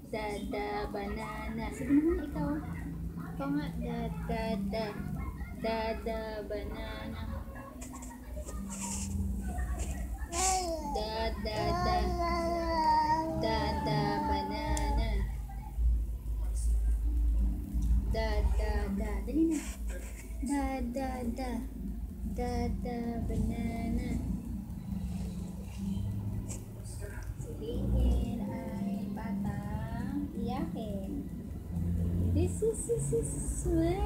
Dada banana. Sige naman ikaw. Ikaw nga. Dada. Dada banana. Dada. Dada banana. Dada. Dali na. Dada. Dada banana. Sabihin ay batang iyakin. This is one.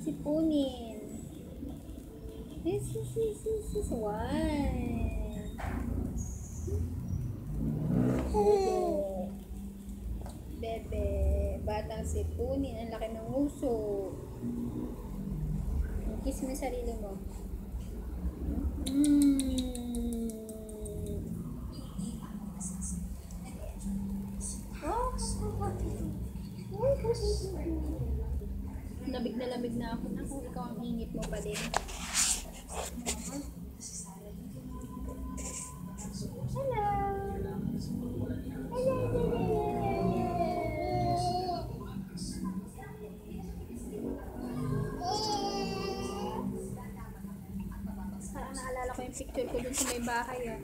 Sipunin. This is one. Bebe. Batang sipunin. Ang laki ng uso. Kiss mo yung sarili mo. Lamig na ako na kung ikaw ang ingit mo pa din. Hello! Parang naalala ko yung picture ko dun sa may bahay.